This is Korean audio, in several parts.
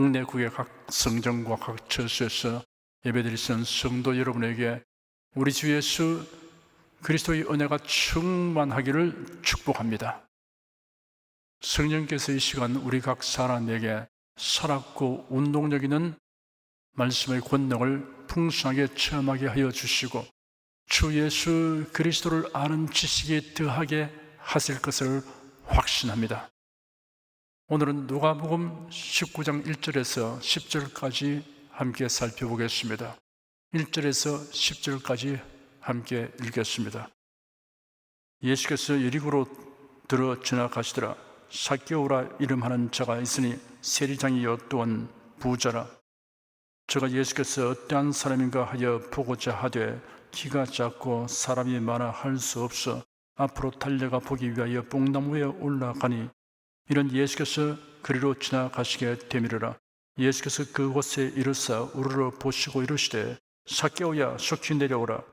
국내국의 각 성전과 각 처소에서 예배드리시는 성도 여러분에게 우리 주 예수 그리스도의 은혜가 충만하기를 축복합니다. 성령께서 이 시간 우리 각 사람에게 살았고 운동력 있는 말씀의 권능을 풍성하게 체험하게 하여 주시고 주 예수 그리스도를 아는 지식이 더하게 하실 것을 확신합니다. 오늘은 누가복음 19장 1절에서 10절까지 함께 살펴보겠습니다. 1절에서 10절까지 함께 읽겠습니다. 예수께서 여리고로 들어 지나가시더라. 삭개오라 이름하는 자가 있으니 세리장이요 또한 부자라. 저가 예수께서 어떠한 사람인가 하여 보고자 하되 키가 작고 사람이 많아 할 수 없어 앞으로 달려가 보기 위하여 뽕나무에 올라가니 이런 예수께서 그리로 지나가시게 되미르라. 예수께서 그곳에 이르사 우르르 보시고 이르시되 삭개오야 속히 내려오라.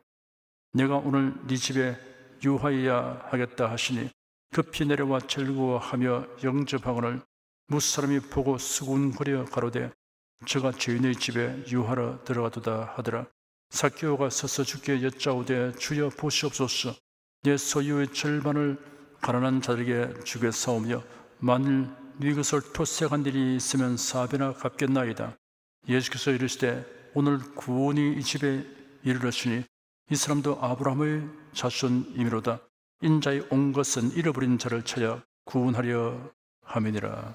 내가 오늘 네 집에 유하여야 하겠다 하시니 급히 내려와 즐거워하며 영접하거늘 무사람이 보고 수군거려 가로되 저가 주인의 집에 유하러 들어가도다 하더라. 삭개오가 서서 주께 여짜오되 주여 보시옵소서. 내 소유의 절반을 가난한 자들에게 주겠사오며 만일 네 것을 토색한 일이 있으면 4배나 갚겠나이다. 예수께서 이르시되 오늘 구원이 이 집에 이르렀으니 이 사람도 아브라함의 자손이미로다. 인자의 온 것은 잃어버린 자를 찾아 구원하려 함이니라.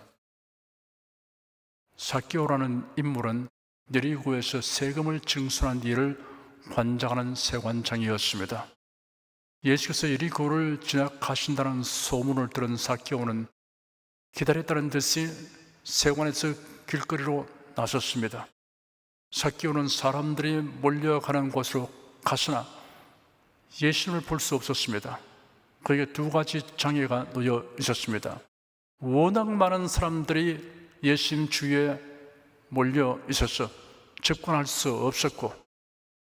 삭개오라는 인물은 여리고에서 세금을 징수한 뒤를 관장하는 세관장이었습니다. 예수께서 여리고를 지나가신다는 소문을 들은 삭개오는 기다렸다는 듯이 세관에서 길거리로 나섰습니다. 삭개오는 사람들이 몰려가는 곳으로 갔으나 예수님을 볼 수 없었습니다. 그에게 두 가지 장애가 놓여 있었습니다. 워낙 많은 사람들이 예수님 주위에 몰려 있어서 접근할 수 없었고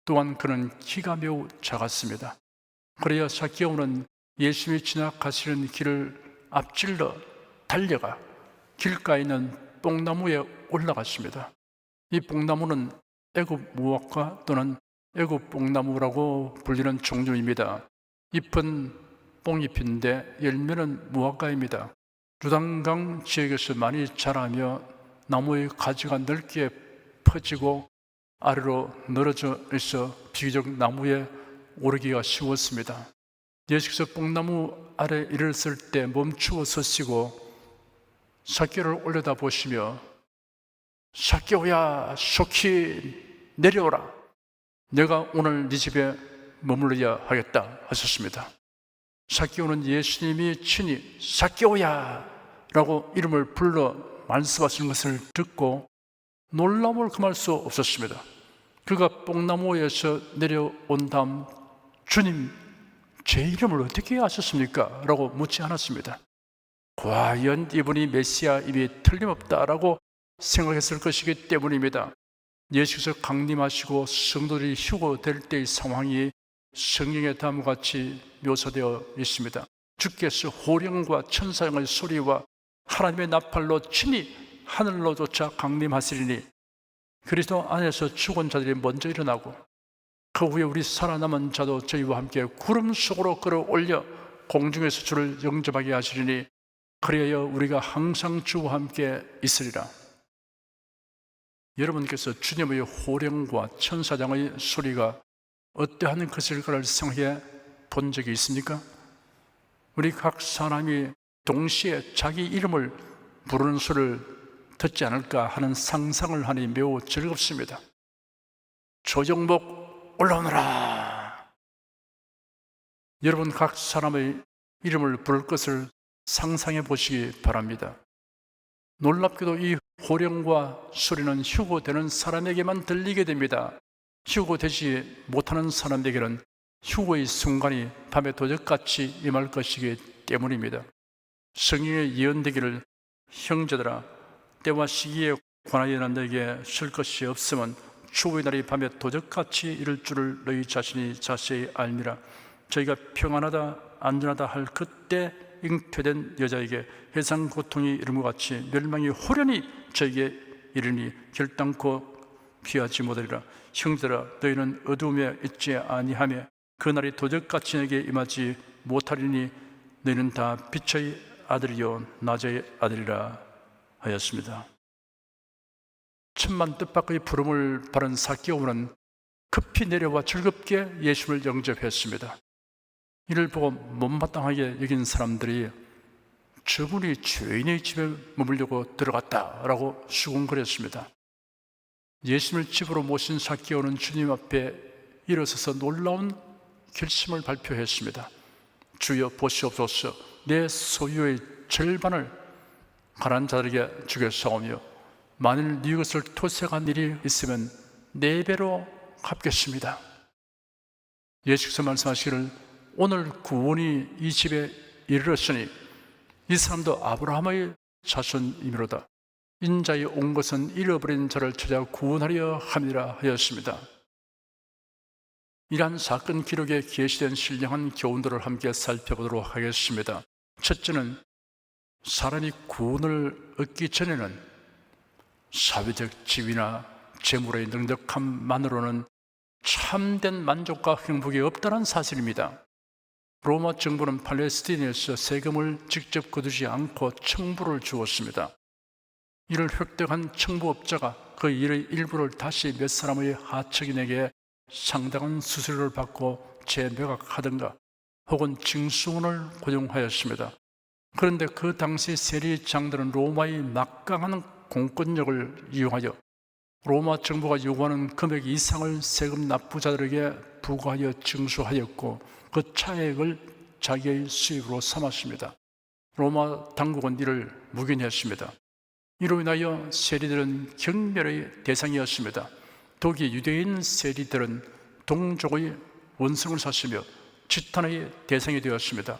또한 그는 키가 매우 작았습니다. 그래야 삭개오는 예수님이 지나가시는 길을 앞질러 달려가 길가에 있는 뽕나무에 올라갔습니다. 이 뽕나무는 애굽 무화과 또는 애굽 뽕나무라고 불리는 종류입니다. 잎은 뽕잎인데 열매는 무화과입니다. 유단강 지역에서 많이 자라며 나무의 가지가 넓게 퍼지고 아래로 늘어져 있어 비교적 나무에 오르기가 쉬웠습니다. 예수께서 뽕나무 아래 이르렀을 때 멈추어 서시고 삭개오를 올려다보시며 삭개오야 속히 내려오라. 내가 오늘 네 집에 머물러야 하겠다 하셨습니다. 삭개오는 예수님이 친히 삭개오야 라고 이름을 불러 말씀하시는 것을 듣고 놀라움을 금할 수 없었습니다. 그가 뽕나무에서 내려온 다음 주님 제 이름을 어떻게 아셨습니까? 라고 묻지 않았습니다. 과연 이분이 메시아임이 틀림없다라고 생각했을 것이기 때문입니다. 예수께서 강림하시고 성도들이 휴거될 때의 상황이 성경에 다음과 같이 묘사되어 있습니다. 주께서 호령과 천사의 소리와 하나님의 나팔로 친히 하늘로 쫓아 강림하시리니 그리스도 안에서 죽은 자들이 먼저 일어나고 그 후에 우리 살아남은 자도 저희와 함께 구름 속으로 끌어올려 공중에서 주를 영접하게 하시리니 그리하여 우리가 항상 주와 함께 있으리라. 여러분께서 주님의 호령과 천사장의 소리가 어떠한 것일까를 생각해 본 적이 있습니까? 우리 각 사람이 동시에 자기 이름을 부르는 소리를 듣지 않을까 하는 상상을 하니 매우 즐겁습니다. 조정복 올라오너라. 여러분 각 사람의 이름을 부를 것을 상상해 보시기 바랍니다. 놀랍게도 이 호령과 소리는 휴거되는 사람에게만 들리게 됩니다. 휴거되지 못하는 사람에게는 휴거의 순간이 밤의 도적같이 임할 것이기 때문입니다. 성경에 예언되기를 형제들아 때와 시기에 관하여 너에게 쓸 것이 없으면 추후의 날이 밤에 도적같이 이를 줄을 너희 자신이 자세히 알미라. 저희가 평안하다 안전하다 할 그때 잉태된 여자에게 해상 고통이 이름과 같이 멸망이 호련히 저에게 이르니 결단코 피하지 못하리라. 형제들아, 너희는 어두움에 있지 아니하며 그날이 도적같이 내게 임하지 못하리니 너희는 다 빛의 아들이요 낮의 아들이라 하였습니다. 천만 뜻밖의 부름을 받은 삭개오는 급히 내려와 즐겁게 예수를 영접했습니다. 이를 보고 못마땅하게 여긴 사람들이 저분이 죄인의 집에 머물려고 들어갔다라고 수군거렸습니다. 예수님을 집으로 모신 삭개오는 주님 앞에 일어서서 놀라운 결심을 발표했습니다. 주여 보시옵소서, 내 소유의 절반을 가난한 자들에게 주겠사오며 만일 네 것을 토색한 일이 있으면 4배로 갚겠습니다. 예수께서 말씀하시기를 오늘 구원이 이 집에 이르렀으니 이 사람도 아브라함의 자손이므로다. 인자의 온 것은 잃어버린 자를 찾아 구원하려 함이라 하였습니다. 이러한 사건 기록에 게시된 신령한 교훈들을 함께 살펴보도록 하겠습니다. 첫째는 사람이 구원을 얻기 전에는 사회적 지위나 재물의 넉넉함만으로는 참된 만족과 행복이 없다는 사실입니다. 로마 정부는 팔레스타인에서 세금을 직접 거두지 않고 청부를 주었습니다. 이를 획득한 청부업자가 그 일의 일부를 다시 몇 사람의 하척인에게 상당한 수수료를 받고 재매각하든가 혹은 징수원을 고용하였습니다. 그런데 그 당시 세리장들은 로마의 막강한 공권력을 이용하여 로마 정부가 요구하는 금액 이상을 세금 납부자들에게 부과하여 징수하였고 그 차액을 자기의 수입으로 삼았습니다. 로마 당국은 이를 묵인했습니다. 이로 인하여 세리들은 경멸의 대상이었습니다. 독이 유대인 세리들은 동족의 원성을 샀으며 지탄의 대상이 되었습니다.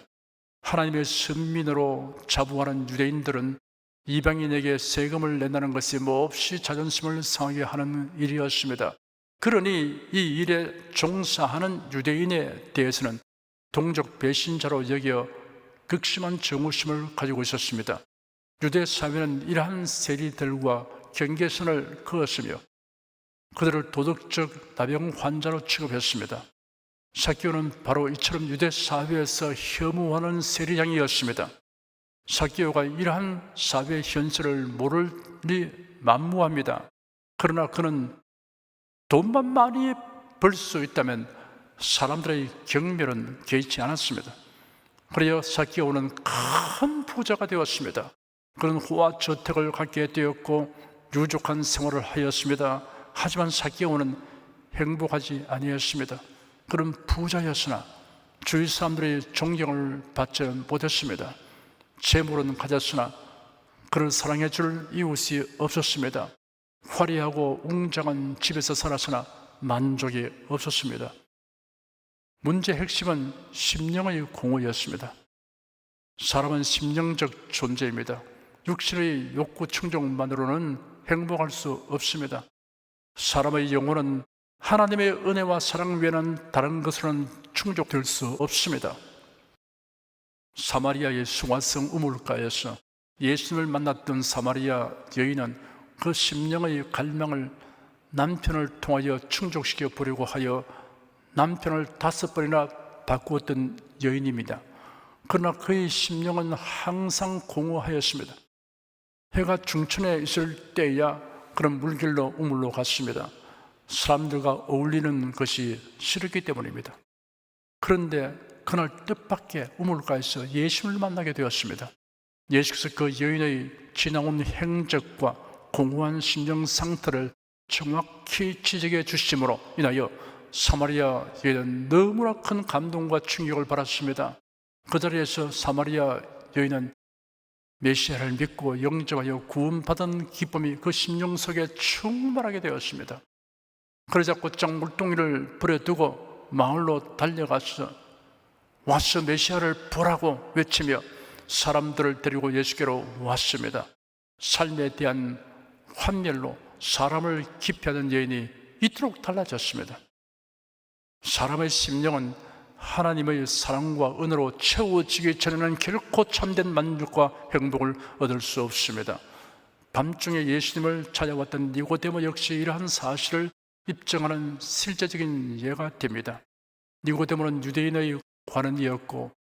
하나님의 선민으로 자부하는 유대인들은 이방인에게 세금을 낸다는 것이 몹시 자존심을 상하게 하는 일이었습니다. 그러니 이 일에 종사하는 유대인에 대해서는 동족 배신자로 여겨 극심한 증오심을 가지고 있었습니다. 유대 사회는 이러한 세리들과 경계선을 그었으며 그들을 도덕적 나병 환자로 취급했습니다. 삭개오는 바로 이처럼 유대 사회에서 혐오하는 세리장이었습니다. 삭개오가 이러한 사회 현실을 모르니 만무합니다. 그러나 그는 돈만 많이 벌 수 있다면 사람들의 경멸은 개의치 않았습니다. 그래야 삭개오는 큰 부자가 되었습니다. 그는 호화 저택을 갖게 되었고 유족한 생활을 하였습니다. 하지만 삭개오는 행복하지 아니했습니다. 그는 부자였으나 주위 사람들의 존경을 받지 못했습니다. 재물은 가졌으나 그를 사랑해 줄 이웃이 없었습니다. 화려하고 웅장한 집에서 살았으나 만족이 없었습니다. 문제의 핵심은 심령의 공허였습니다. 사람은 심령적 존재입니다. 육신의 욕구 충족만으로는 행복할 수 없습니다. 사람의 영혼은 하나님의 은혜와 사랑 외에는 다른 것으로는 충족될 수 없습니다. 사마리아의 숭화성 우물가에서 예수님을 만났던 사마리아 여인은 그 심령의 갈망을 남편을 통하여 충족시켜 보려고 하여 남편을 5번이나 바꾸었던 여인입니다. 그러나 그의 심령은 항상 공허하였습니다. 해가 중천에 있을 때야 그런 물길로 우물로 갔습니다. 사람들과 어울리는 것이 싫었기 때문입니다. 그런데 그날 뜻밖의 우물가에서 예수님을 만나게 되었습니다. 예수께서 그 여인의 지나온 행적과 공허한 심령 상태를 정확히 지적해 주심으로 인하여 사마리아 여인은 너무나 큰 감동과 충격을 받았습니다. 그 자리에서 사마리아 여인은 메시아를 믿고 영접하여 구원받은 기쁨이 그 심령 속에 충만하게 되었습니다. 그러자 곧장 물동이를 버려두고 마을로 달려가서 와서 메시아를 보라고 외치며 사람들을 데리고 예수께로 왔습니다. 삶에 대한 환멸로 사람을 기피하던 여인이 이토록 달라졌습니다. 사람의 심령은 하나님의 사랑과 은혜로 채워지기 전에는 결코 참된 만족과 행복을 얻을 수 없습니다. 밤중에 예수님을 찾아왔던 니고데모 역시 이러한 사실을 입증하는 실제적인 예가 됩니다. 니고데모는 유대인의 관원이었고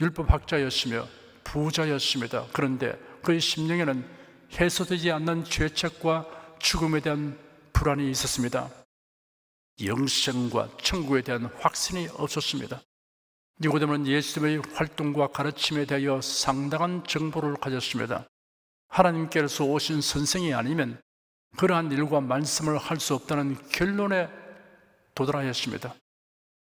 율법학자였으며 부자였습니다. 그런데 그의 심령에는 해소되지 않는 죄책과 죽음에 대한 불안이 있었습니다. 영생과 천국에 대한 확신이 없었습니다. 니고데모는 예수님의 활동과 가르침에 대하여 상당한 정보를 가졌습니다. 하나님께서 오신 선생이 아니면 그러한 일과 말씀을 할 수 없다는 결론에 도달하였습니다.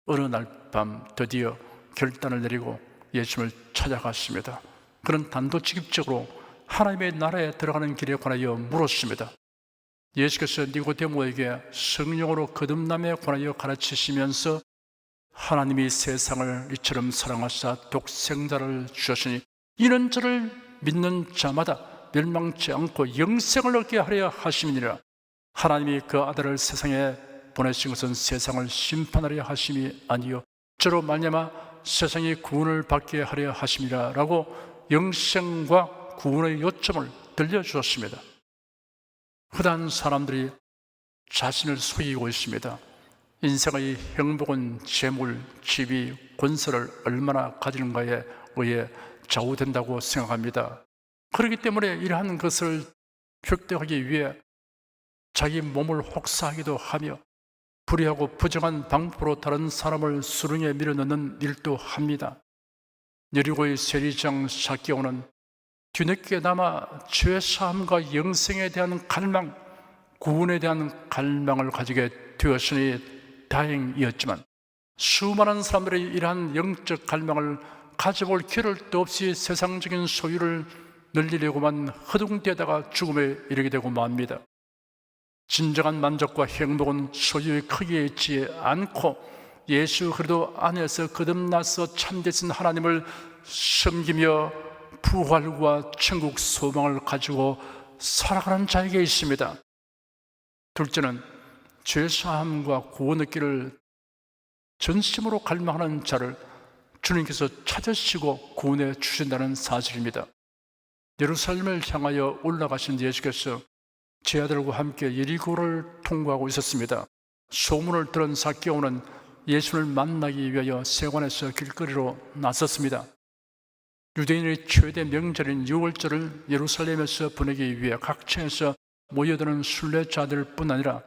어느 날 밤 드디어 결단을 내리고 예수님을 찾아갔습니다. 그는 단도직입적으로 하나님의 나라에 들어가는 길에 관하여 물었습니다. 예수께서 니고데모에게 성령으로 거듭남에 관하여 가르치시면서 하나님이 세상을 이처럼 사랑하사 독생자를 주셨으니 이는 저를 믿는 자마다 멸망치 않고 영생을 얻게 하려 하심이니라. 하나님이 그 아들을 세상에 보내신 것은 세상을 심판하려 하심이 아니요 저로 말미암아 세상이 구원을 받게 하려 하심이라 라고 영생과 구원의 요점을 들려주었습니다. 흔한 사람들이 자신을 속이고 있습니다. 인생의 행복은 재물, 지위, 권세를 얼마나 가지는가에 의해 좌우된다고 생각합니다. 그렇기 때문에 이러한 것을 획득하기 위해 자기 몸을 혹사하기도 하며 불의하고 부정한 방법으로 다른 사람을 수렁에 밀어넣는 일도 합니다. 여리고의 세리장 삭개오는 뒤늦게나마 죄사함과 영생에 대한 갈망, 구원에 대한 갈망을 가지게 되었으니 다행이었지만 수많은 사람들이 이러한 영적 갈망을 가져볼 기회도 없이 세상적인 소유를 늘리려고만 허둥대다가 죽음에 이르게 되고 맙니다. 진정한 만족과 행복은 소유의 크기에 있지 않고 예수 그리스도 안에서 거듭나서 참되신 하나님을 섬기며 부활과 천국 소망을 가지고 살아가는 자에게 있습니다. 둘째는 죄사함과 구원의 길을 전심으로 갈망하는 자를 주님께서 찾으시고 구원해 주신다는 사실입니다. 예루살렘을 향하여 올라가신 예수께서 제 아들과 함께 여리고를 통과하고 있었습니다. 소문을 들은 삭개오는 예수를 만나기 위하여 세관에서 길거리로 나섰습니다. 유대인의 최대 명절인 유월절을 예루살렘에서 보내기 위해 각처에서 모여드는 순례자들뿐 아니라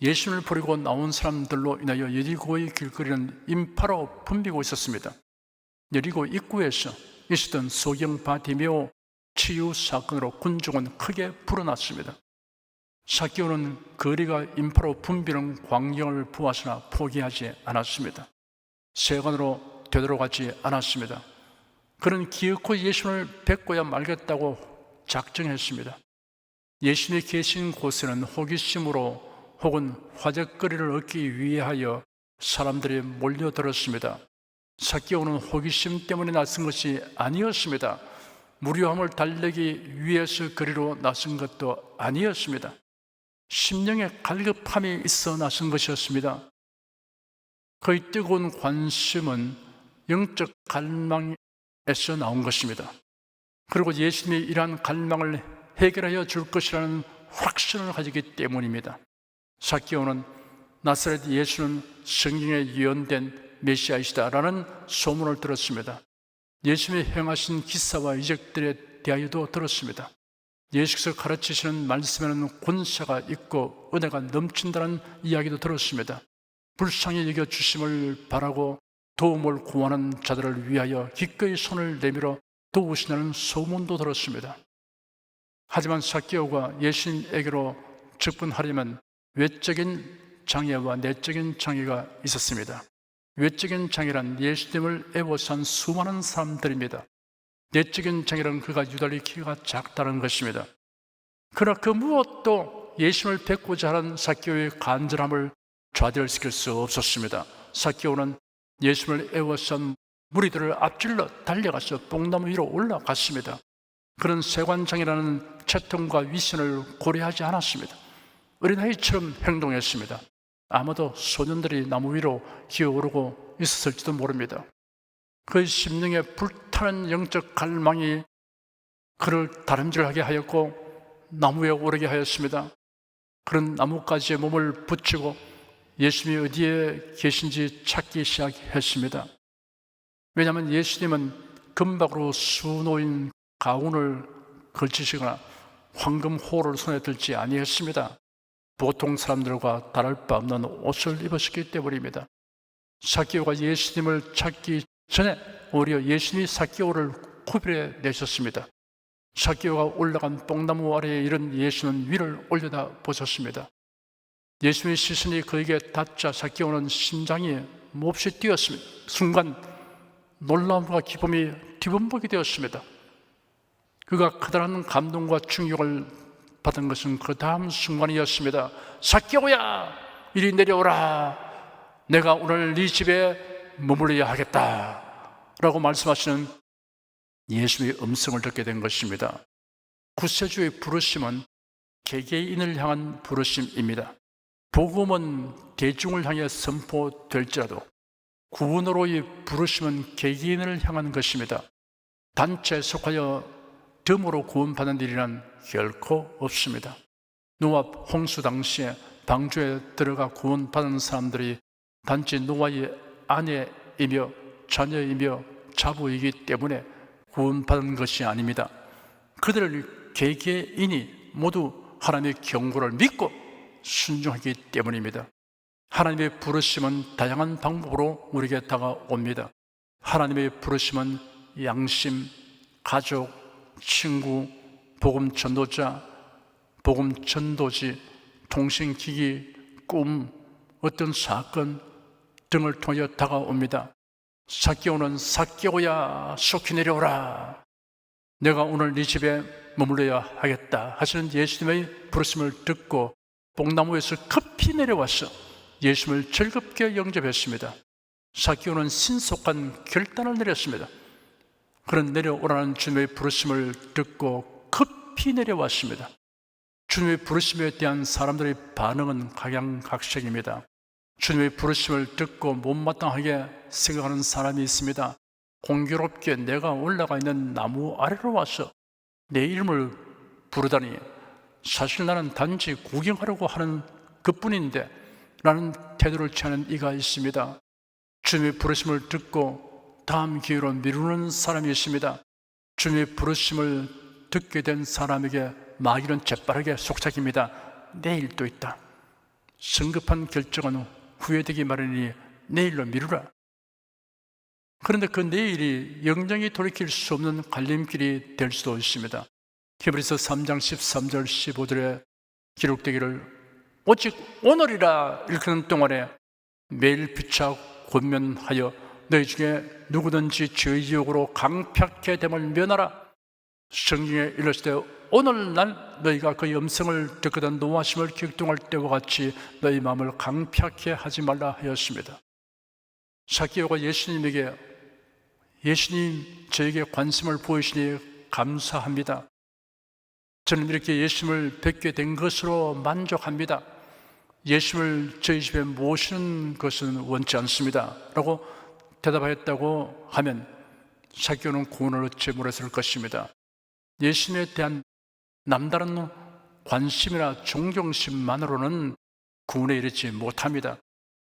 예수님을 버리고 나온 사람들로 인하여 여리고의 길거리는 인파로 붐비고 있었습니다. 여리고 입구에서 있었던 소경 바디메오 치유 사건으로 군중은 크게 불어났습니다. 삭개오는 거리가 인파로 붐비는 광경을 보았으나 포기하지 않았습니다. 세관으로 되돌아가지 않았습니다. 그는 기어코 예수님을 뵙고야 말겠다고 작정했습니다. 예수님이 계신 곳에는 호기심으로 혹은 화제거리를 얻기 위하여 사람들이 몰려들었습니다. 삭개오는 호기심 때문에 나선 것이 아니었습니다. 무료함을 달래기 위해서 거리로 나선 것도 아니었습니다. 심령에 갈급함이 있어 나선 것이었습니다. 그의 뜨거운 관심은 영적 갈망에서 나온 것입니다. 그리고 예수님이 이러한 갈망을 해결하여 줄 것이라는 확신을 가지기 때문입니다. 삭개오는 나사렛 예수는 성경에 예언된 메시아이시다라는 소문을 들었습니다. 예수님이 행하신 기사와 이적들에 대하여도 들었습니다. 예수께서 가르치시는 말씀에는 권세가 있고 은혜가 넘친다는 이야기도 들었습니다. 불쌍히 여겨주심을 바라고 도움을 구하는 자들을 위하여 기꺼이 손을 내밀어 도우시는 소문도 들었습니다. 하지만 삭개오가 예수님에게로 접근하려면 외적인 장애와 내적인 장애가 있었습니다. 외적인 장애란 예수님을 애워싼 수많은 사람들입니다. 내적인 장애란 그가 유달리 키가 작다는 것입니다. 그러나 그 무엇도 예수님을 뵙고자 하는 삭개오의 간절함을 좌절시킬 수 없었습니다. 삭개오는 예수님을 애워싼 무리들을 앞질러 달려가서 뽕나무 위로 올라갔습니다. 그런 세관장애라는 채통과 위신을 고려하지 않았습니다. 어린아이처럼 행동했습니다. 아마도 소년들이 나무 위로 기어오르고 있었을지도 모릅니다. 그의 심령에 불타는 영적 갈망이 그를 다름질하게 하였고 나무에 오르게 하였습니다. 그런 나뭇가지에 몸을 붙이고 예수님이 어디에 계신지 찾기 시작했습니다. 왜냐하면 예수님은 금박으로 수놓인 가운을 걸치시거나 황금호를 손에 들지 아니했습니다. 보통 사람들과 다를 바 없는 옷을 입으셨기 때문입니다. 삭개오가 예수님을 찾기 전에 오히려 예수님이 삭개오를 구별해 내셨습니다. 삭개오가 올라간 뽕나무 아래에 이른 예수는 위를 올려다 보셨습니다. 예수님의 시선이 그에게 닿자 삭개오는 심장이 몹시 뛰었습니다. 순간 놀라움과 기쁨이 뒤범벅이 되었습니다. 그가 커다란 감동과 충격을 받은 것은 그 다음 순간이었습니다. 삭개오야, 이리 내려오라. 내가 오늘 네 집에 머물러야 하겠다 라고 말씀하시는 예수의 음성을 듣게 된 것입니다. 구세주의 부르심은 개개인을 향한 부르심입니다. 복음은 대중을 향해 선포될지라도 구원으로의 부르심은 개개인을 향한 것입니다. 단체에 속하여 덤으로 구원받는 일이란 결코 없습니다. 노아 홍수 당시에 방주에 들어가 구원받은 사람들이 단지 노아의 아내이며 자녀이며 자부이기 때문에 구원받은 것이 아닙니다. 그들 개개인이 모두 하나님의 경고를 믿고 순종하기 때문입니다. 하나님의 부르심은 다양한 방법으로 우리에게 다가옵니다. 하나님의 부르심은 양심, 가족, 친구, 복음 전도자, 복음 전도지, 통신기기, 꿈, 어떤 사건 등을 통해 다가옵니다. 삭개오는 삭개오야 속히 내려오라. 내가 오늘 네 집에 머물러야 하겠다 하시는 예수님의 부르심을 듣고 뽕나무에서 급히 내려와서 예수님을 즐겁게 영접했습니다. 삭개오는 신속한 결단을 내렸습니다. 그런 내려오라는 주님의 부르심을 듣고 급히 내려왔습니다. 주님의 부르심에 대한 사람들의 반응은 각양각색입니다. 주님의 부르심을 듣고 못마땅하게 생각하는 사람이 있습니다. 공교롭게 내가 올라가 있는 나무 아래로 와서 내 이름을 부르다니 사실 나는 단지 구경하려고 하는 그뿐인데 라는 태도를 취하는 이가 있습니다. 주님의 부르심을 듣고 다음 기회로 미루는 사람이 있습니다. 주님의 부르심을 듣게 된 사람에게 마귀는 재빠르게 속삭입니다. 내일도 있다. 성급한 결정은 후회되기 마련이니 내일로 미루라. 그런데 그 내일이 영영이 돌이킬 수 없는 갈림길이 될 수도 있습니다. 히브리서 3장 13절 15절에 기록되기를 오직 오늘이라 일컫는 동안에 매일 피차 권면하여 너희 중에 누구든지 죄의 유혹으로 강팍해 됨을 면하라. 성경에 이르시되 오늘날 너희가 그의 음성을 듣거든 노하심을 격동할 때와 같이 너희 마음을 강팍해 하지 말라 하였습니다. 삭개오가 예수님에게 예수님 저에게 관심을 보이시니 감사합니다. 저는 이렇게 예수님을 뵙게 된 것으로 만족합니다. 예수님을 저희 집에 모시는 것은 원치 않습니다 라고 대답하였다고 하면 삭개오는 구원을 얻지 못했을 것입니다. 예수님에 대한 남다른 관심이나 존경심만으로는 구원에 이르지 못합니다.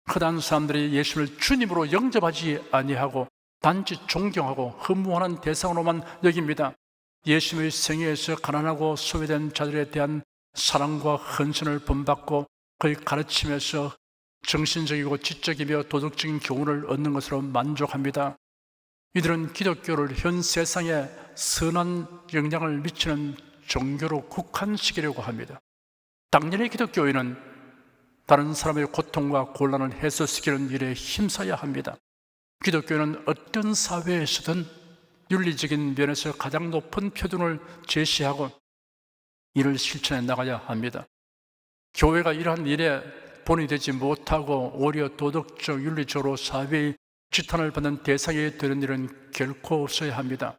흔한 사람들이 예수님을 주님으로 영접하지 아니하고 단지 존경하고 흠모하는 대상으로만 여깁니다. 예수님의 생애에서 가난하고 소외된 자들에 대한 사랑과 헌신을 본받고 그의 가르침에서 정신적이고 지적이며 도덕적인 교훈을 얻는 것으로 만족합니다. 이들은 기독교를 현 세상에 선한 영향을 미치는 종교로 국한시키려고 합니다. 당연히 기독교인은 다른 사람의 고통과 곤란을 해소시키는 일에 힘써야 합니다. 기독교는 어떤 사회에서든 윤리적인 면에서 가장 높은 표준을 제시하고 이를 실천해 나가야 합니다. 교회가 이러한 일에 본이 되지 못하고 오히려 도덕적, 윤리적으로 사회의 지탄을 받는 대상이 되는 일은 결코 없어야 합니다.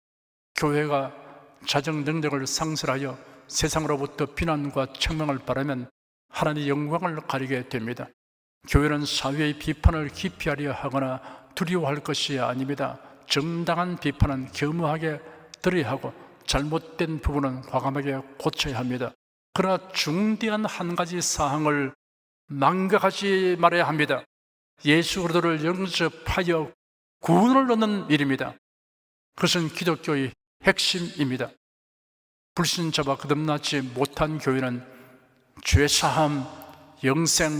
교회가 자정 능력을 상실하여 세상으로부터 비난과 책망을 바라면 하나님의 영광을 가리게 됩니다. 교회는 사회의 비판을 기피하려 하거나 두려워할 것이 아닙니다. 정당한 비판은 겸허하게 들어야 하고 잘못된 부분은 과감하게 고쳐야 합니다. 그러나 중대한 한 가지 사항을 망각하지 말아야 합니다. 예수 그리스도를 영접하여 구원을 얻는 일입니다. 그것은 기독교의 핵심입니다. 불신자와 거듭나지 못한 교회는 죄사함, 영생,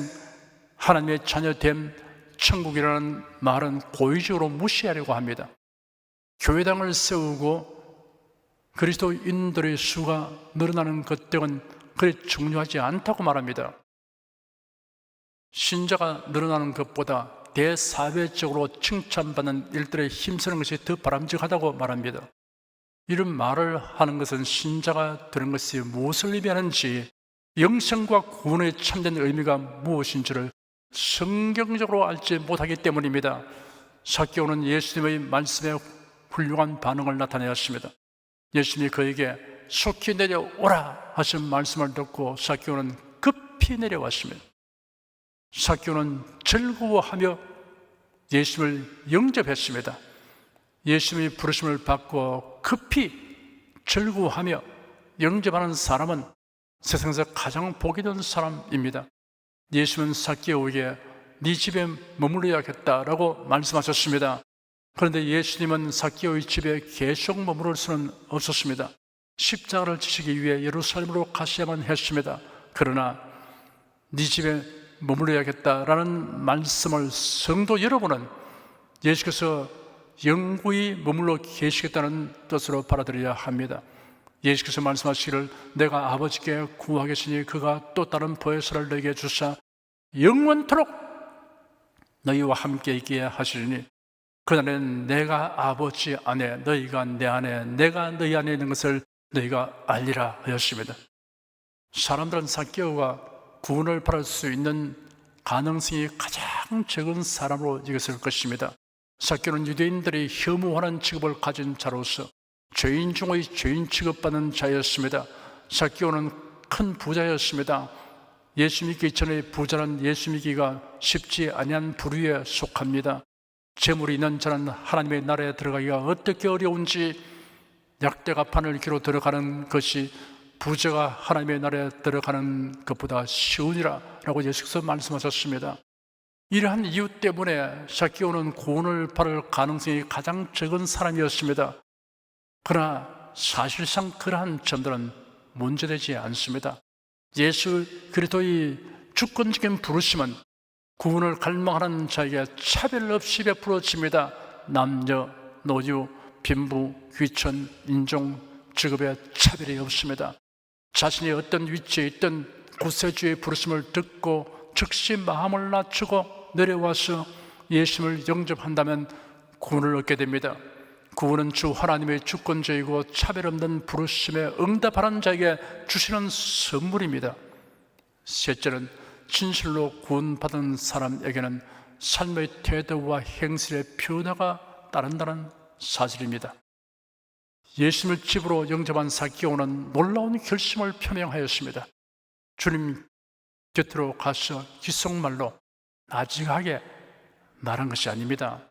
하나님의 자녀됨, 천국이라는 말은 고의적으로 무시하려고 합니다. 교회당을 세우고 그리스도인들의 수가 늘어나는 것 등은 그리 중요하지 않다고 말합니다. 신자가 늘어나는 것보다 대사회적으로 칭찬받는 일들에 힘쓰는 것이 더 바람직하다고 말합니다. 이런 말을 하는 것은 신자가 되는 것이 무엇을 의미하는지, 영생과 구원의 참된 의미가 무엇인지를 성경적으로 알지 못하기 때문입니다. 삭개오는 예수님의 말씀에 훌륭한 반응을 나타내었습니다. 예수님이 그에게 속히 내려오라 하신 말씀을 듣고 삭개오는 급히 내려왔습니다. 삭개오는 즐거워하며 예수님을 영접했습니다. 예수님의 부르심을 받고 급히 즐거워하며 영접하는 사람은 세상에서 가장 복이 있는 사람입니다. 예수님은 삭개오에게 네 집에 머물러야겠다라고 말씀하셨습니다. 그런데 예수님은 삭개오의 집에 계속 머무를 수는 없었습니다. 십자가를 지시기 위해 예루살렘으로 가셔야만 했습니다. 그러나 네 집에 머물러야겠다라는 말씀을 성도 여러분은 예수께서 영구히 머물러 계시겠다는 뜻으로 받아들여야 합니다. 예수께서 말씀하시기를 내가 아버지께 구하겠으니 그가 또 다른 보혜사를 너에게 주사 영원토록 너희와 함께 있게 하시리니 그날에는 내가 아버지 안에 너희가 내 안에 내가 너희 안에 있는 것을 너희가 알리라 하였습니다. 사람들은 삭개오가 구원을 받을 수 있는 가능성이 가장 적은 사람으로 여겼을 것입니다. 삭개오는 유대인들이 혐오하는 취급을 가진 자로서 죄인 중의 죄인 취급받는 자였습니다. 삭개오는 큰 부자였습니다. 예수 믿기 전에 부자는 예수 믿기가 쉽지 아니한 부류에 속합니다. 재물이 있는 자는 하나님의 나라에 들어가기가 어떻게 어려운지 약대가 바늘 기로 들어가는 것이 부자가 하나님의 나라에 들어가는 것보다 쉬우니라 라고 예수께서 말씀하셨습니다. 이러한 이유 때문에 삭개오는 구원을 받을 가능성이 가장 적은 사람이었습니다. 그러나 사실상 그러한 점들은 문제되지 않습니다. 예수 그리스도의 주권적인 부르심은 구원을 갈망하는 자에게 차별 없이 베풀어집니다. 남녀, 노유, 빈부, 귀천, 인종, 직업에 차별이 없습니다. 자신이 어떤 위치에 있던 구세주의 부르심을 듣고 즉시 마음을 낮추고 내려와서 예수님을 영접한다면 구원을 얻게 됩니다. 구원은 주 하나님의 주권자이고 차별 없는 부르심에 응답하는 자에게 주시는 선물입니다. 셋째는 진실로 구원받은 사람에게는 삶의 태도와 행실의 변화가 따른다는 사실입니다. 예수님을 집으로 영접한 삭개오는 놀라운 결심을 표명하였습니다. 주님 곁으로 가서 귓속말로 나직하게 말한 것이 아닙니다.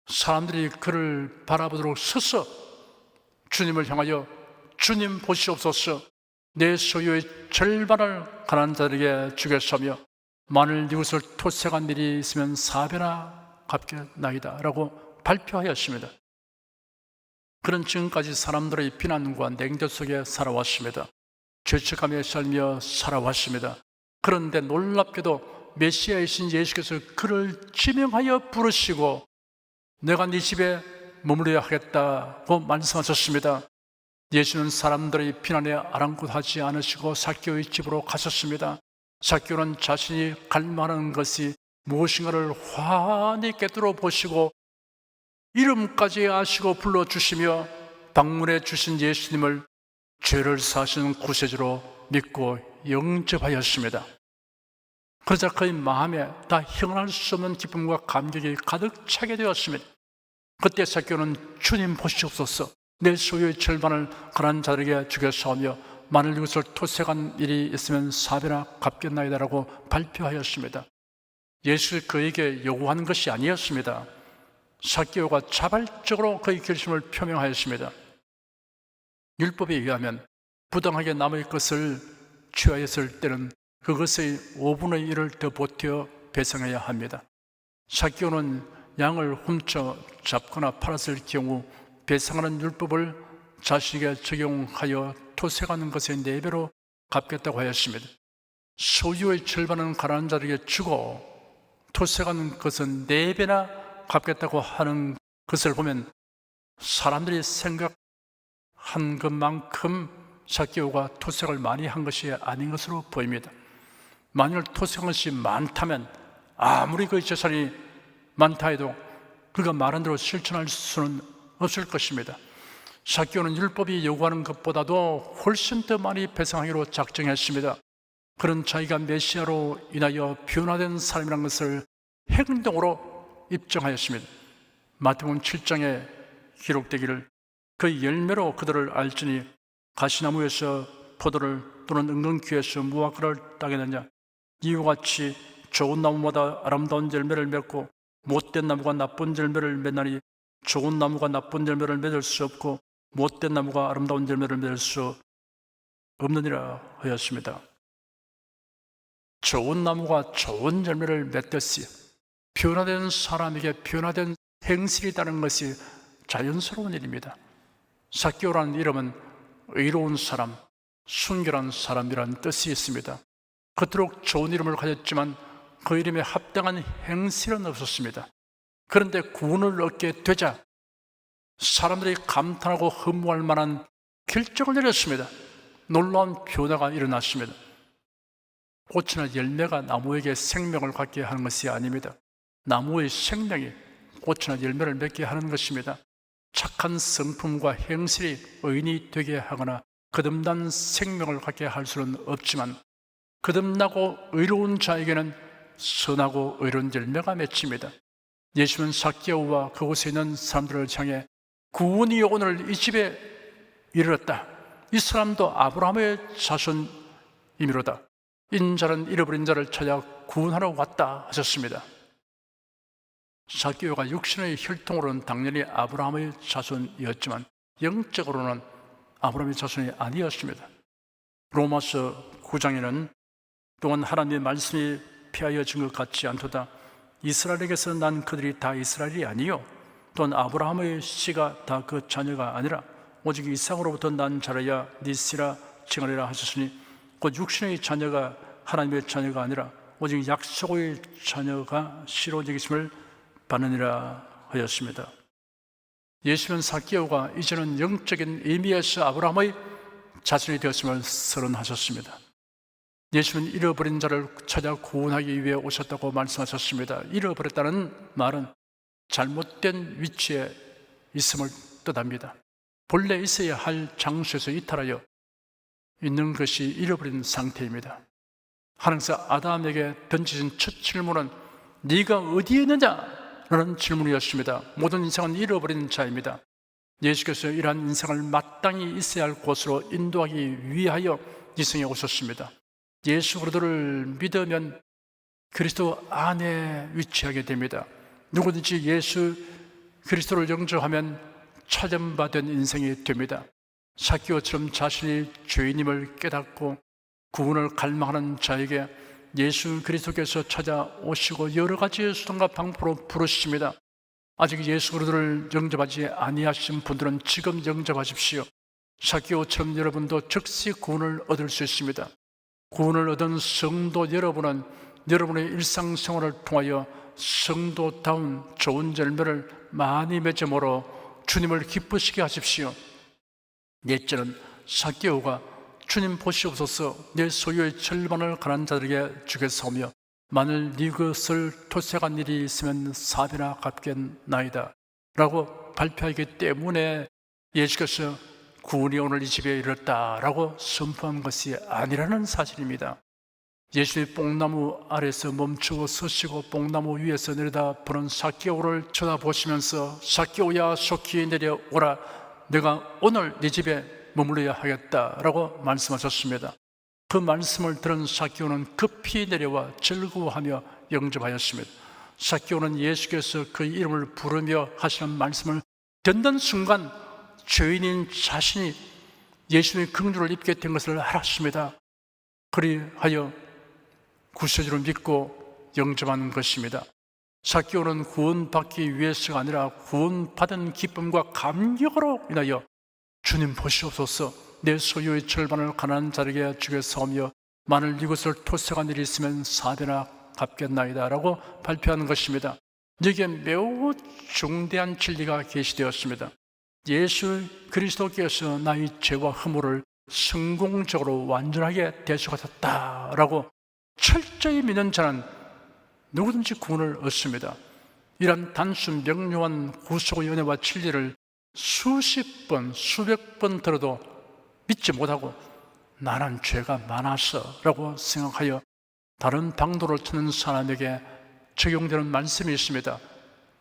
사람들이 그를 바라보도록 서서 주님을 향하여 주님 보시옵소서 내 소유의 절반을 가난한 자들에게 주겠으며 만일 이웃을 토색한 일이 있으면 4배나 갚겠나이다 라고 발표하였습니다. 그런 지금까지 사람들의 비난과 냉전 속에 살아왔습니다. 죄책감에 살며 살아왔습니다. 그런데 놀랍게도 메시아이신 예수께서 그를 지명하여 부르시고 내가 네 집에 머무르야 하겠다고 말씀하셨습니다. 예수는 사람들의 비난에 아랑곳하지 않으시고 삭개오의 집으로 가셨습니다. 삭개오는 자신이 갈망하는 것이 무엇인가를 환히 꿰뚫어 보시고 이름까지 아시고 불러주시며 방문해 주신 예수님을 죄를 사하시는 구세주로 믿고 영접하였습니다. 그러자 그의 마음에 다 형언할 수 없는 기쁨과 감격이 가득 차게 되었습니다. 그때 삭개오는 주님 보시옵소서 내 소유의 절반을 가난한 자들에게 주겠사오며 만일 이것을 토색한 일이 있으면 4배나 갚겠나이다라고 발표하였습니다. 예수 그에게 요구한 것이 아니었습니다. 삭개오가 자발적으로 그의 결심을 표명하였습니다. 율법에 의하면 부당하게 남의 것을 취하였을 때는 그것의 5분의 1을 더 보태어 배상해야 합니다. 삭개오는 양을 훔쳐 잡거나 팔았을 경우 배상하는 율법을 자신에게 적용하여 토색하는 것의 4배로 갚겠다고 하였습니다. 소유의 절반은 가난한 자에게 주고 토색하는 것은 4배나 갚겠다고 하는 것을 보면 사람들이 생각한 것만큼 삭개오가 토색을 많이 한 것이 아닌 것으로 보입니다. 만일 토색한 것이 많다면 아무리 그 재산이 많다 해도 그가 말한 대로 실천할 수는 없을 것입니다. 삭개오는 율법이 요구하는 것보다도 훨씬 더 많이 배상하기로 작정했습니다. 그런 자기가 메시아로 인하여 변화된 사람이라는 것을 행동으로 입증하였습니다. 마태복음 7장에 기록되기를 그 열매로 그들을 알지니 가시나무에서 포도를 또는 은근귀에서 무화과를 따겠느냐. 이와 같이 좋은 나무마다 아름다운 열매를 맺고 못된 나무가 나쁜 열매를 맺나니 좋은 나무가 나쁜 열매를 맺을 수 없고 못된 나무가 아름다운 열매를 맺을 수 없느니라 하였습니다. 좋은 나무가 좋은 열매를 맺듯이 변화된 사람에게 변화된 행실이 있다는 것이 자연스러운 일입니다. 삭개오라는 이름은 의로운 사람, 순결한 사람이라는 뜻이 있습니다. 그토록 좋은 이름을 가졌지만 그 이름에 합당한 행실은 없었습니다. 그런데 구원을 얻게 되자 사람들이 감탄하고 흠모할 만한 결정을 내렸습니다. 놀라운 변화가 일어났습니다. 꽃이나 열매가 나무에게 생명을 갖게 하는 것이 아닙니다. 나무의 생명이 꽃이나 열매를 맺게 하는 것입니다. 착한 성품과 행실이 의인이 되게 하거나 거듭난 생명을 갖게 할 수는 없지만 거듭나고 의로운 자에게는 선하고 의로운 열매가 맺힙니다. 예수는 삭개오와 그곳에 있는 사람들을 향해 구원이 오늘 이 집에 이르렀다. 이 사람도 아브라함의 자손이미로다. 인자는 잃어버린 자를 찾아 구원하러 왔다 하셨습니다. 삭개오가 육신의 혈통으로는 당연히 아브라함의 자손이었지만 영적으로는 아브라함의 자손이 아니었습니다. 로마서 9장에는 또한 하나님의 말씀이 폐하여진 것 같지 않도다. 이스라엘에게서 난 그들이 다 이스라엘이 아니요 또한 아브라함의 씨가 다 그 자녀가 아니라 오직 이삭으로부터 난 자라야 네 씨라 칭하리라 하셨으니 곧 육신의 자녀가 하나님의 자녀가 아니라 오직 약속의 자녀가 씨로 여기심을 받느니라 하였습니다. 예수는 삭개오가 이제는 영적인 의미에서 아브라함의 자손이 되었음을 선언하셨습니다. 예수는 잃어버린 자를 찾아 구원하기 위해 오셨다고 말씀하셨습니다. 잃어버렸다는 말은 잘못된 위치에 있음을 뜻합니다. 본래 있어야 할 장소에서 이탈하여 있는 것이 잃어버린 상태입니다. 하나님께서 아담에게 던지신 첫 질문은 네가 어디에 있느냐? 라는 질문이었습니다. 모든 인생은 잃어버린 자입니다. 예수께서 이러한 인생을 마땅히 있어야 할 곳으로 인도하기 위하여 이 세상에 오셨습니다. 예수 그리스도를 믿으면 그리스도 안에 위치하게 됩니다. 누구든지 예수 그리스도를 영접하면 찾음받은 인생이 됩니다. 삭개오처럼 자신이 죄인임을 깨닫고 구원을 갈망하는 자에게 예수 그리스도께서 찾아오시고 여러 가지 수단과 방법으로 부르십니다. 아직 예수 그리스도를 영접하지 아니하신 분들은 지금 영접하십시오. 삭개오처럼 여러분도 즉시 구원을 얻을 수 있습니다. 구원을 얻은 성도 여러분은 여러분의 일상생활을 통하여 성도다운 좋은 열매를 많이 맺음으로 주님을 기쁘시게 하십시오. 넷째는 삭개오가 주님 보시옵소서 내 소유의 절반을 가난한 자들에게 주겠사오며 만일 네 것을 토색한 일이 있으면 4배나 갚겠나이다 라고 발표하기 때문에 예수께서 구원이 오늘 이 집에 이르렀다라고 선포한 것이 아니라는 사실입니다. 예수의 뽕나무 아래서 멈추어 서시고 뽕나무 위에서 내려다 보는 삭개오를 쳐다보시면서 삭개오야 속히 내려오라 내가 오늘 네 집에 머물러야 하겠다라고 말씀하셨습니다. 그 말씀을 들은 삭개오는 급히 내려와 즐거워하며 영접하였습니다. 삭개오는 예수께서 그 이름을 부르며 하시는 말씀을 듣는 순간 죄인인 자신이 예수님의 긍휼을 입게 된 것을 알았습니다. 그리하여 구세주를 믿고 영접하는 것입니다. 삭개오는 구원받기 위해서가 아니라 구원받은 기쁨과 감격으로 인하여 주님 보시옵소서, 내 소유의 절반을 가난한 자에게 주겠사오며 만일 이것을 토색한 일이 있으면 4배나 갚겠나이다 라고 발표하는 것입니다. 여기에 매우 중대한 진리가 계시되었습니다. 예수 그리스도께서 나의 죄와 허물을 성공적으로 완전하게 대속하셨다라고 철저히 믿는 자는 누구든지 구원을 얻습니다. 이런 단순 명료한 구속의 은혜와 진리를 수십 번, 수백 번 들어도 믿지 못하고 나는 죄가 많아서 라고 생각하여 다른 방도를 찾는 사람에게 적용되는 말씀이 있습니다.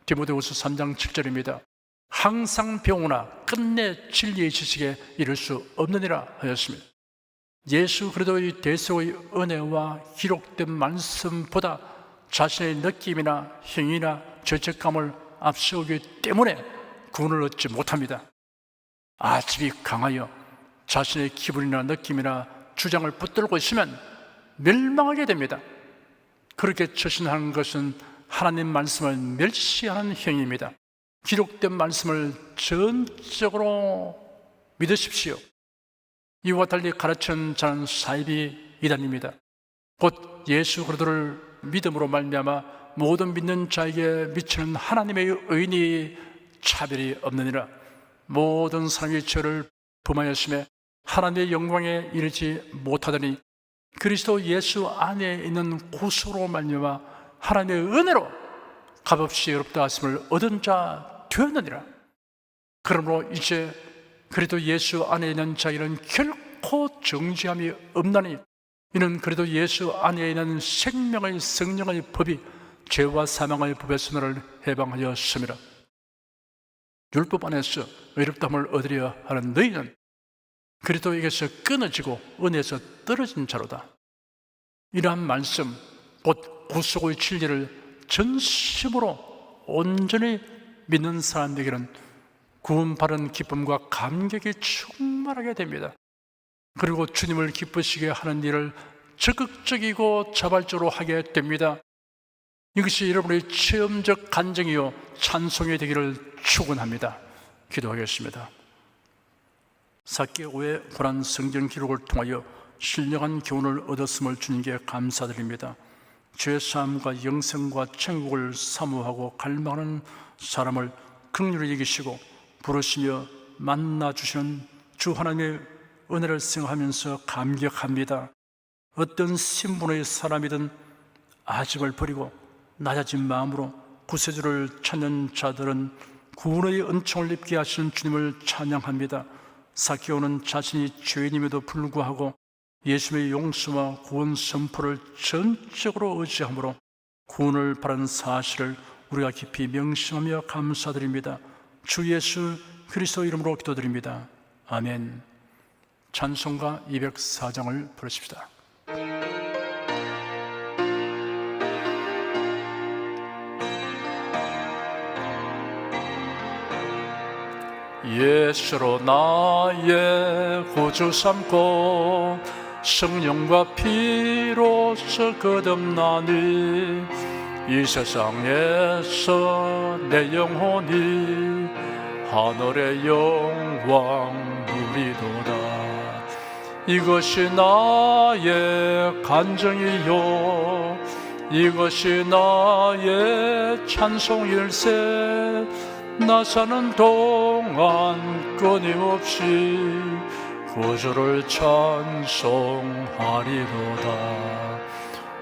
디모데후서 3장 7절입니다. 항상 배우나 끝내 진리의 지식에 이를 수 없느니라 하였습니다. 예수 그리스도의 대속의 은혜와 기록된 말씀보다 자신의 느낌이나 행위나 죄책감을 앞세우기 때문에 구원을 얻지 못합니다. 아집이 강하여 자신의 기분이나 느낌이나 주장을 붙들고 있으면 멸망하게 됩니다. 그렇게 처신하는 것은 하나님 말씀을 멸시하는 행위입니다. 기록된 말씀을 전적으로 믿으십시오. 이와 달리 가르치는 자는 사이비 이단입니다. 곧 예수 그리스도를 믿음으로 말미암아 모든 믿는 자에게 미치는 하나님의 의인이 차별이 없느니라. 모든 사람이 죄를 범하였음에 하나님의 영광에 이르지 못하더니 그리스도 예수 안에 있는 구속으로 말미암아 하나님의 은혜로 값없이 의롭다 하심을 얻은 자 되었느니라. 그러므로 이제 그리스도 예수 안에 있는 자에게는 결코 정죄함이 없나니 이는 그리스도 예수 안에 있는 생명의 성령의 법이 죄와 사망의 법에서 너를 해방하였음이라. 율법 안에서 의롭다함을 얻으려 하는 너희는 그리스도에게서 끊어지고 은혜에서 떨어진 자로다. 이러한 말씀, 곧 구속의 진리를 전심으로 온전히 믿는 사람에게는 구원받은 기쁨과 감격이 충만하게 됩니다. 그리고 주님을 기쁘시게 하는 일을 적극적이고 자발적으로 하게 됩니다. 이것이 여러분의 체험적 간증이요 찬송이 되기를 축원합니다. 기도하겠습니다. 삭개오의 불안 성경 기록을 통하여 신령한 교훈을 얻었음을 주님께 감사드립니다. 죄사함과 영생과 천국을 사모하고 갈망하는 사람을 긍휼히 여기시고 부르시며 만나주시는 주 하나님의 은혜를 생각하면서 감격합니다. 어떤 신분의 사람이든 아집을 버리고 낮아진 마음으로 구세주를 찾는 자들은 구원의 은총을 입게 하시는 주님을 찬양합니다. 삭개오는 자신이 죄인임에도 불구하고 예수의 용서와 구원 선포를 전적으로 의지함으로 구원을 바라는 사실을 우리가 깊이 명심하며 감사드립니다. 주 예수 그리스도 이름으로 기도드립니다. 아멘. 찬송가 204장을 부르십시다. 예수로 나의 구주 삼고 성령과 피로써 거듭나니 이 세상에서 내 영혼이 하늘의 영광 누리도다. 이것이 나의 간증이요 이것이 나의 찬송일세. 나 사는 동안 끊임없이 구주를 찬송하리로다.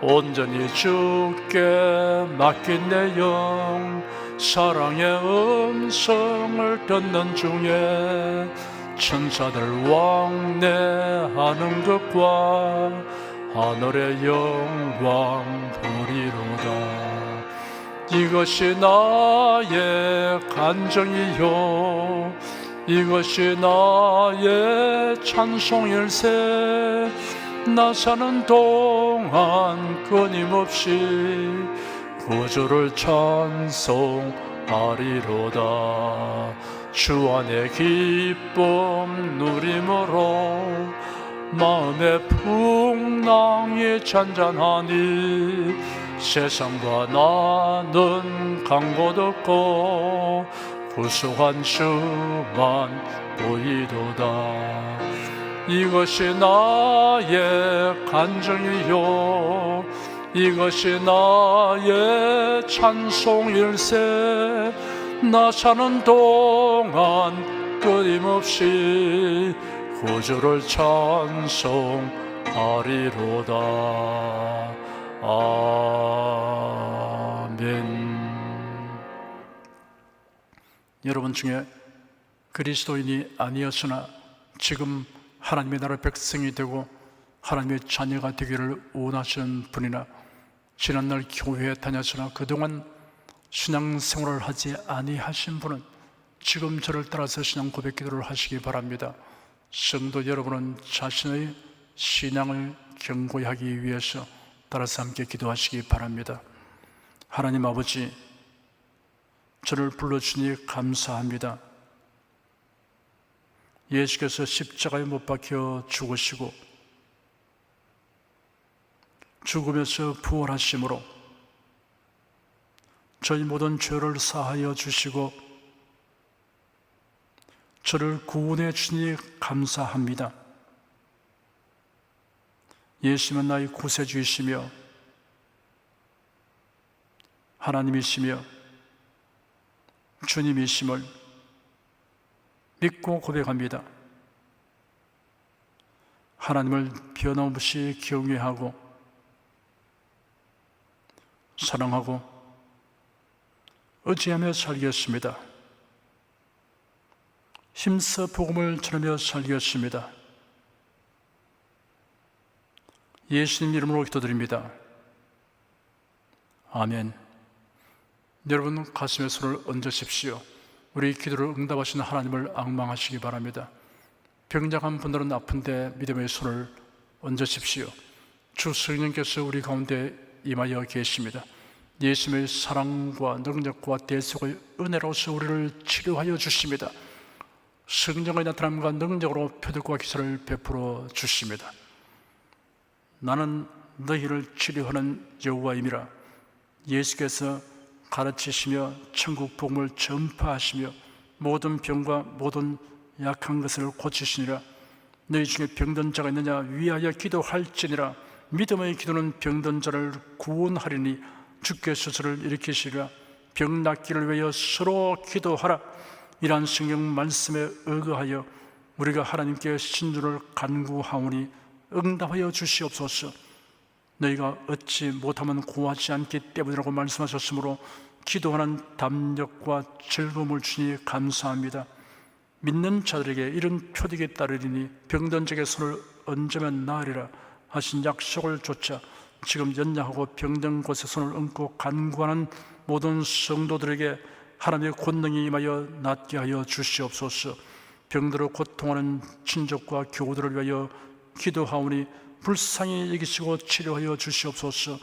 온전히 주께 맡긴 내 영 사랑의 음성을 듣는 중에 천사들 왕래하는 것과 하늘의 영광 보리로다. 이것이 나의 간증이요 이것이 나의 찬송일세. 나 사는 동안 끊임없이 구주를 찬송하리로다. 주 안에 기쁨 누림으로 마음의 풍랑이 잔잔하니 세상과 나는 강고 덮고 구속한 주만 보이도다. 이것이 나의 간증이요 이것이 나의 찬송일세. 나 사는 동안 끊임없이 구주를 찬송하리로다. 아멘. 여러분 중에 그리스도인이 아니었으나 지금 하나님의 나라 백성이 되고 하나님의 자녀가 되기를 원하시는 분이나 지난날 교회에 다녔으나 그동안 신앙생활을 하지 아니하신 분은 지금 저를 따라서 신앙 고백 기도를 하시기 바랍니다. 성도 여러분은 자신의 신앙을 견고히 하기 위해서 따라서 함께 기도하시기 바랍니다. 하나님 아버지, 저를 불러주니 감사합니다. 예수께서 십자가에 못 박혀 죽으시고 죽으면서 부활하심으로 저희 모든 죄를 사하여 주시고 저를 구원해 주니 감사합니다. 예수님은 나의 구세주이시며 하나님이시며 주님이심을 믿고 고백합니다. 하나님을 변함없이 경외하고 사랑하고 의지하며 살겠습니다. 힘써 복음을 전하며 살겠습니다. 예수님 이름으로 기도드립니다. 아멘. 여러분 가슴에 손을 얹으십시오. 우리 기도를 응답하시는 하나님을 앙망하시기 바랍니다. 병장한 분들은 아픈데 믿음의 손을 얹으십시오. 주 성령께서 우리 가운데 임하여 계십니다. 예수님의 사랑과 능력과 대속의 은혜로서 우리를 치료하여 주십니다. 성령의 나타남과 능력으로 표적과 기사를 베풀어 주십니다. 나는 너희를 치료하는 여호와임이라. 예수께서 가르치시며 천국 복음을 전파하시며 모든 병과 모든 약한 것을 고치시니라. 너희 중에 병든 자가 있느냐 위하여 기도할지니라. 믿음의 기도는 병든 자를 구원하리니 주께서 저를 일으키시리라. 병 낫기를 위하여 서로 기도하라. 이러한 성경 말씀에 의거하여 우리가 하나님께 신주를 간구하오니 응답하여 주시옵소서. 너희가 얻지 못하면 구하지 않기 때문이라고 말씀하셨으므로 기도하는 담력과 즐거움을 주니 감사합니다. 믿는 자들에게 이런 표적이 따르리니 병든 자에게 손을 얹으면 나으리라 하신 약속을 좇아 지금 연약하고 병든 곳에 손을 얹고 간구하는 모든 성도들에게 하나님의 권능이 임하여 낫게 하여 주시옵소서. 병들어 고통하는 친족과 교우들을 위하여 기도하오니 불쌍히 여기시고 치료하여 주시옵소서.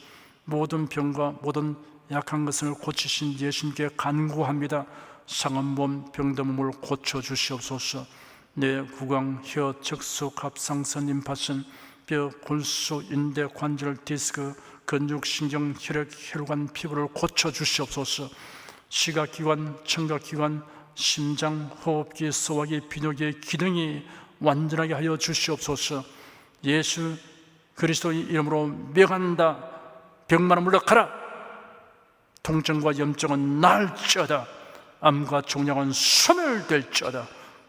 모든 병과 모든 약한 것을 고치신 예수님께 간구합니다. 상한 몸, 병든 몸을 고쳐 주시옵소서. 내 구강, 혀, 척수, 갑상선, 임파선, 뼈, 골수, 인대, 관절, 디스크, 근육, 신경, 혈액, 혈관, 피부를 고쳐 주시옵소서. 시각기관, 청각기관, 심장, 호흡기, 소화기, 비뇨기의 기능이 완전하게 하여 주시옵소서. 예수 그리스도의 이름으로 명한다. 병만은 물러가라. 통증과 염증은 나을지어다. 암과 종양은 소멸될지어다.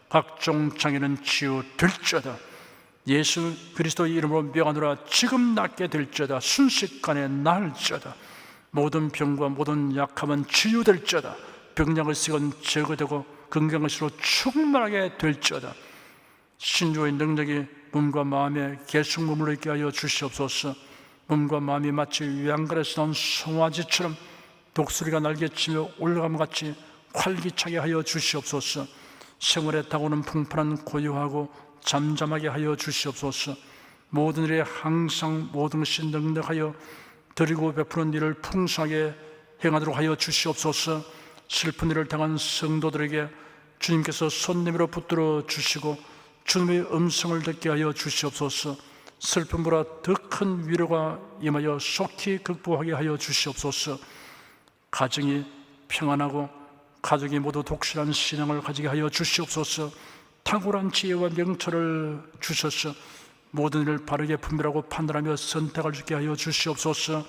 각종 장애는 치유될지어다. 예수 그리스도의 이름으로 명하노라. 지금 낫게 될지어다. 순식간에 나을지어다. 모든 병과 모든 약함은 치유될지어다. 병약의 색은 제거되고 건강의 수로 충만하게 될지어다. 신조의 능력이 몸과 마음에 계속 머물러 있게 하여 주시옵소서. 몸과 마음이 마치 외양간에서 나온 송아지처럼 독수리가 날개치며 올라감 같이 활기차게 하여 주시옵소서. 생활에 다가오는 풍파는 고요하고 잠잠하게 하여 주시옵소서. 모든 일에 항상 모든 것이 능력하여 드리고 베푸는 일을 풍성하게 행하도록 하여 주시옵소서. 슬픈 일을 당한 성도들에게 주님께서 손님으로 붙들어 주시고 주님의 음성을 듣게 하여 주시옵소서. 슬픔보다 더 큰 위로가 임하여 속히 극복하게 하여 주시옵소서. 가정이 평안하고 가족이 모두 독실한 신앙을 가지게 하여 주시옵소서. 탁월한 지혜와 명철을 주셔서 모든 일을 바르게 분별하고 판단하며 선택을 주게 하여 주시옵소서.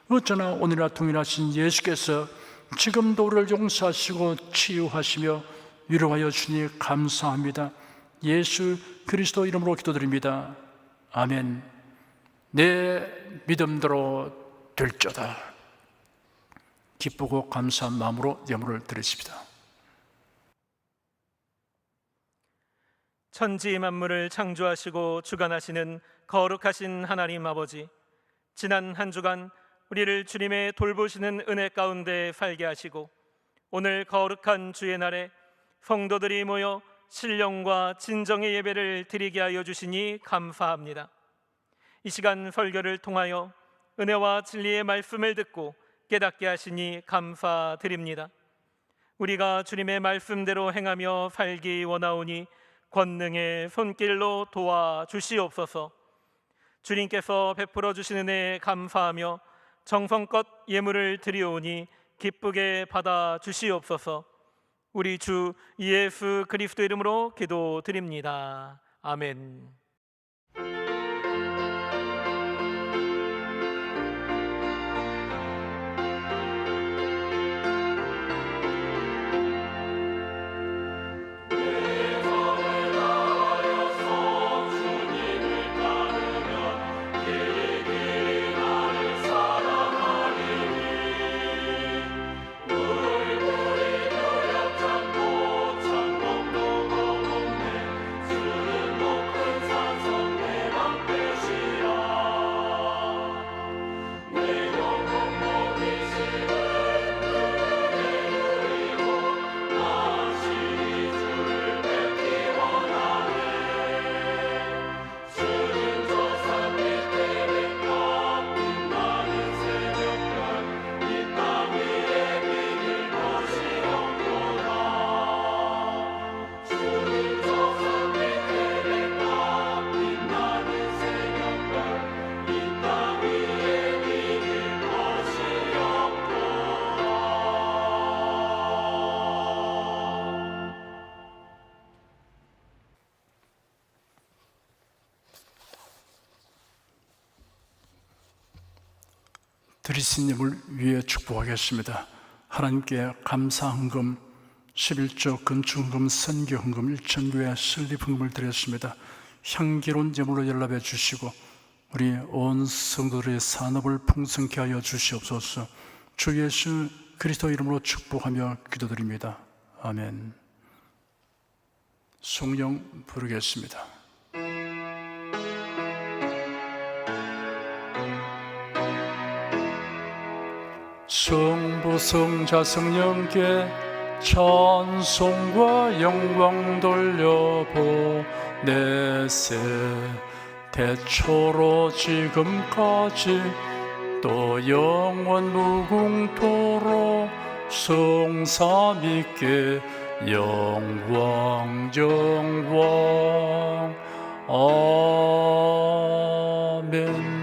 어쩌나 오늘이나 동일하신 예수께서 지금도 우리를 용서하시고 치유하시며 위로하여 주니 감사합니다. 예수 그리스도 이름으로 기도드립니다. 아멘. 내 믿음대로 될저다. 기쁘고 감사한 마음으로 예물을 드리십니다. 천지 만물을 창조하시고 주관하시는 거룩하신 하나님 아버지, 지난 한 주간 우리를 주님의 돌보시는 은혜 가운데 살게 하시고 오늘 거룩한 주의 날에 성도들이 모여 신령과 진정의 예배를 드리게 하여 주시니 감사합니다. 이 시간 설교를 통하여 은혜와 진리의 말씀을 듣고 깨닫게 하시니 감사드립니다. 우리가 주님의 말씀대로 행하며 살기 원하오니 권능의 손길로 도와주시옵소서. 주님께서 베풀어 주시는 은혜에 감사하며 정성껏 예물을 드리오니 기쁘게 받아 주시옵소서. 우리 주 예수 그리스도 이름으로 기도드립니다. 아멘. 드리신 예물 위에 축복하겠습니다. 하나님께 감사헌금, 11조 건축헌금, 선교헌금, 일천교회 설립헌금을 드렸습니다. 향기로운 예물로 연락해 주시고 우리 온 성도들의 산업을 풍성케 하여 주시옵소서. 주 예수 그리스도 이름으로 축복하며 기도드립니다. 아멘. 성령 부르겠습니다. 성부 성자 성령께 찬송과 영광 돌려보내세. 대초로 지금까지 또 영원 무궁토록 성삼위께 영광 영광. 아멘.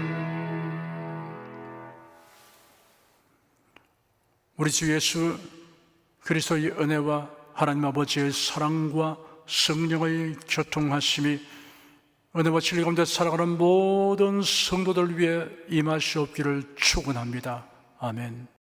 우리 주 예수 그리스도의 은혜와 하나님 아버지의 사랑과 성령의 교통하심이 은혜와 진리 가운데 살아가는 모든 성도들 위해 임하시옵기를 축원합니다. 아멘.